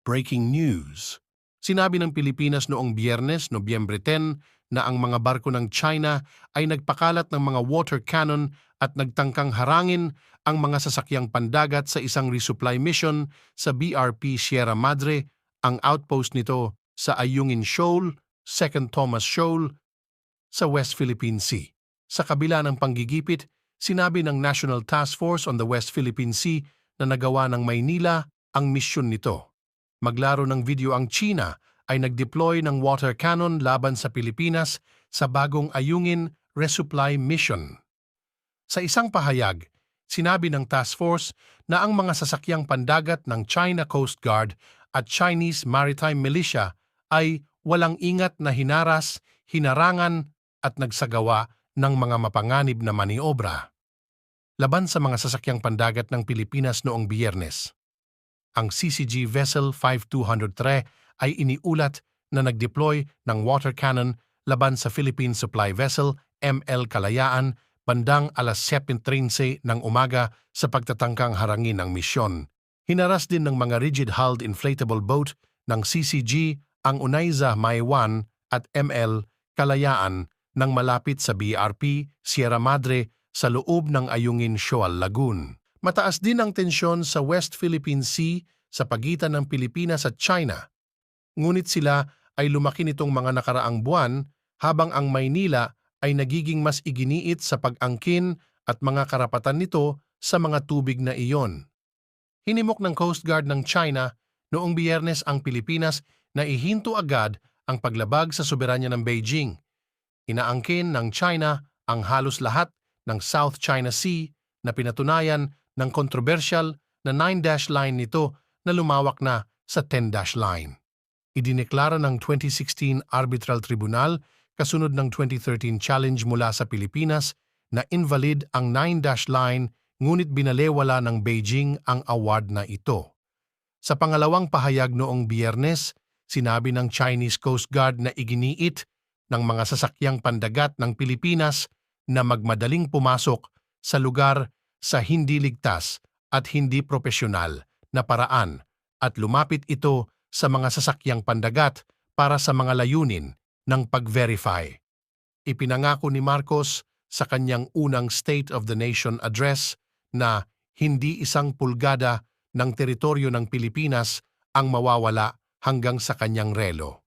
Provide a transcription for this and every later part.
Breaking news. Sinabi ng Pilipinas noong Biyernes, Nobyembre 10, na ang mga barko ng China ay nagpakalat ng mga water cannon at nagtangkang harangin ang mga sasakyang pandagat sa isang resupply mission sa BRP Sierra Madre, ang outpost nito sa Ayungin Shoal, Second Thomas Shoal, sa West Philippine Sea. Sa kabila ng panggigipit, sinabi ng National Task Force on the West Philippine Sea na nagawa ng Maynila ang misyon nito. Maglaro ng video ang China ay nag-deploy ng water cannon laban sa Pilipinas sa bagong Ayungin Resupply Mission. Sa isang pahayag, sinabi ng task force na ang mga sasakyang pandagat ng China Coast Guard at Chinese Maritime Militia ay walang ingat na hinaras, hinarangan at nagsagawa ng mga mapanganib na maniobra laban sa mga sasakyang pandagat ng Pilipinas noong Biyernes. Ang CCG Vessel 5203 ay iniulat na nag-deploy ng water cannon laban sa Philippine Supply Vessel ML Kalayaan bandang alas 7:13 ng umaga sa pagtatangkang harangin ng misyon. Hinaras din ng mga rigid-hulled inflatable boat ng CCG ang Unaiza Maiwan at ML Kalayaan nang malapit sa BRP Sierra Madre sa loob ng Ayungin Shoal Lagoon. Mataas din ang tensyon sa West Philippine Sea sa pagitan ng Pilipinas at China. Ngunit sila ay lumaki nitong mga nakaraang buwan habang ang Maynila ay nagiging mas iginiit sa pag-angkin at mga karapatan nito sa mga tubig na iyon. Hinimok ng Coast Guard ng China noong Biyernes ang Pilipinas na ihinto agad ang paglabag sa soberanya ng Beijing. Inaangkin ng China ang halos lahat ng South China Sea na pinatunayan ng kontrobersyal na 9-dash line nito na lumawak na sa 10-dash line. Idineklara ng 2016 Arbitral Tribunal kasunod ng 2013 challenge mula sa Pilipinas na invalid ang 9-dash line ngunit binalewala ng Beijing ang award na ito. Sa pangalawang pahayag noong Biyernes, sinabi ng Chinese Coast Guard na iginiit ng mga sasakyang pandagat ng Pilipinas na magmadaling pumasok sa lugar sa hindi ligtas at hindi propesyonal na paraan at lumapit ito sa mga sasakyang pandagat para sa mga layunin ng pag-verify. Ipinangako ni Marcos sa kanyang unang State of the Nation address na hindi isang pulgada ng teritoryo ng Pilipinas ang mawawala hanggang sa kanyang relo.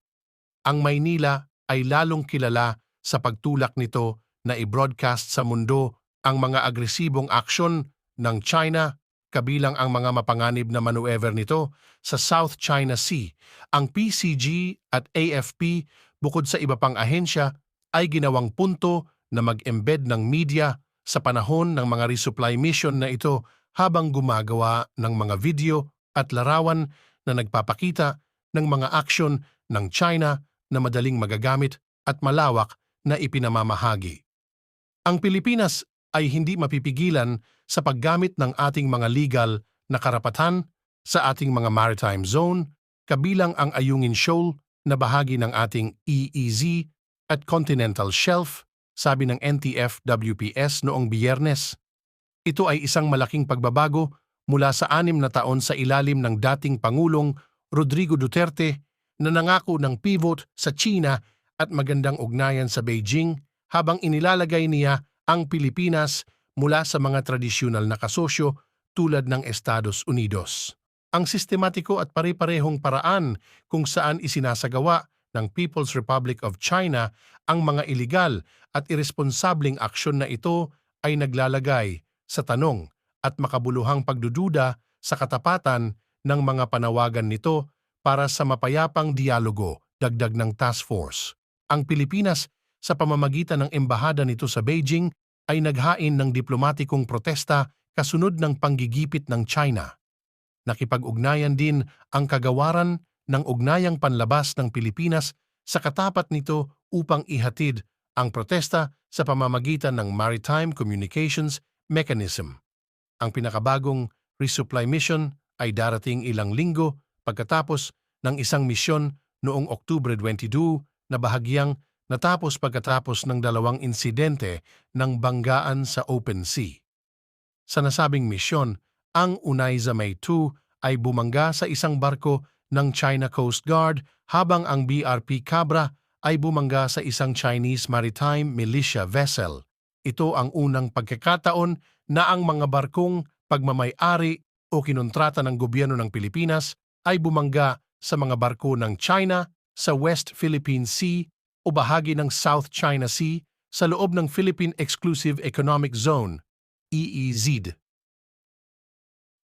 Ang Maynila ay lalong kilala sa pagtulak nito na i-broadcast sa mundo ang mga agresibong aksyon ng China, kabilang ang mga mapanganib na maneuver nito sa South China Sea. Ang PCG at AFP, bukod sa iba pang ahensya, ay ginawang punto na mag-embed ng media sa panahon ng mga resupply mission na ito habang gumagawa ng mga video at larawan na nagpapakita ng mga aksyon ng China na madaling magagamit at malawak na ipinamamahagi. Ang Pilipinas ay hindi mapipigilan sa paggamit ng ating mga legal na karapatan sa ating mga maritime zone, kabilang ang Ayungin Shoal na bahagi ng ating EEZ at Continental Shelf, sabi ng NTF-WPS noong Biyernes. Ito ay isang malaking pagbabago mula sa 6 na taon sa ilalim ng dating Pangulong Rodrigo Duterte na nangako ng pivot sa China at magandang ugnayan sa Beijing habang inilalagay niya ang Pilipinas mula sa mga tradisyonal na kasosyo tulad ng Estados Unidos. Ang sistematiko at pare-parehong paraan kung saan isinasagawa ng People's Republic of China ang mga iligal at irresponsableng aksyon na ito ay naglalagay sa tanong at makabuluhang pagdududa sa katapatan ng mga panawagan nito para sa mapayapang dialogo, dagdag ng task force. Ang Pilipinas, sa pamamagitan ng embahada nito sa Beijing, ay naghain ng diplomatikong protesta kasunod ng panggigipit ng China. Nakipag-ugnayan din ang kagawaran ng ugnayang panlabas ng Pilipinas sa katapat nito upang ihatid ang protesta sa pamamagitan ng Maritime Communications Mechanism. Ang pinakabagong resupply mission ay darating ilang linggo pagkatapos ng isang misyon noong Oktubre 22 na bahagyang natapos pagkatapos ng 2 insidente ng banggaan sa open sea. Sa nasabing misyon, ang Unaiza May 2 ay bumangga sa isang barko ng China Coast Guard habang ang BRP Cabra ay bumangga sa isang Chinese Maritime Militia vessel. Ito ang unang pagkakataon na ang mga barkong pagmamay-ari o kinontrata ng gobyerno ng Pilipinas ay bumangga sa mga barko ng China sa West Philippine Sea o bahagi ng South China Sea sa loob ng Philippine Exclusive Economic Zone, EEZ.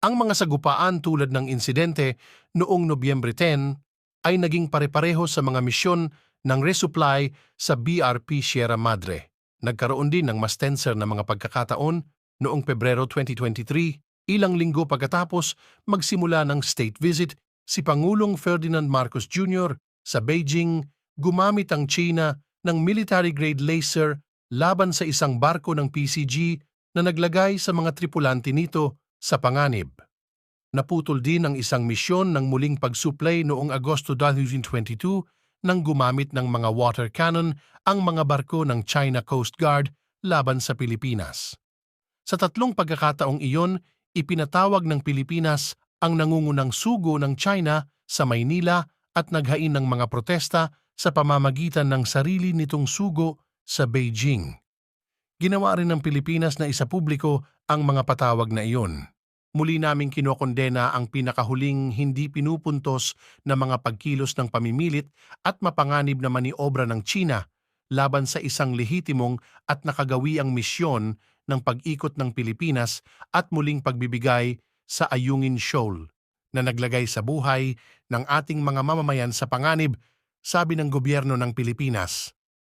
Ang mga sagupaan tulad ng insidente noong Nobyembre 10 ay naging pare-pareho sa mga misyon ng resupply sa BRP Sierra Madre. Nagkaroon din ng mas tenser na mga pagkakataon noong Pebrero 2023, ilang linggo pagkatapos magsimula ng state visit si Pangulong Ferdinand Marcos Jr. sa Beijing, gumamit ang China ng military-grade laser laban sa isang barko ng PCG na naglagay sa mga tripulante nito sa panganib. Naputol din ang isang misyon ng muling pagsuplay noong Agosto 2022 nang gumamit ng mga water cannon ang mga barko ng China Coast Guard laban sa Pilipinas. Sa tatlong pagkakataong iyon, ipinatawag ng Pilipinas ang nangungunang sugo ng China sa Maynila at naghain ng mga protesta sa pamamagitan ng sarili nitong sugo sa Beijing. Ginawa rin ng Pilipinas na isapubliko ang mga patawag na iyon. Muli naming kinokondena ang pinakahuling hindi pinupuntos na mga pagkilos ng pamimilit at mapanganib na maniobra ng China laban sa isang lehitimong at nakagawiang misyon ng pag-ikot ng Pilipinas at muling pagbibigay sa Ayungin Shoal na naglagay sa buhay ng ating mga mamamayan sa panganib, sabi ng gobyerno ng Pilipinas.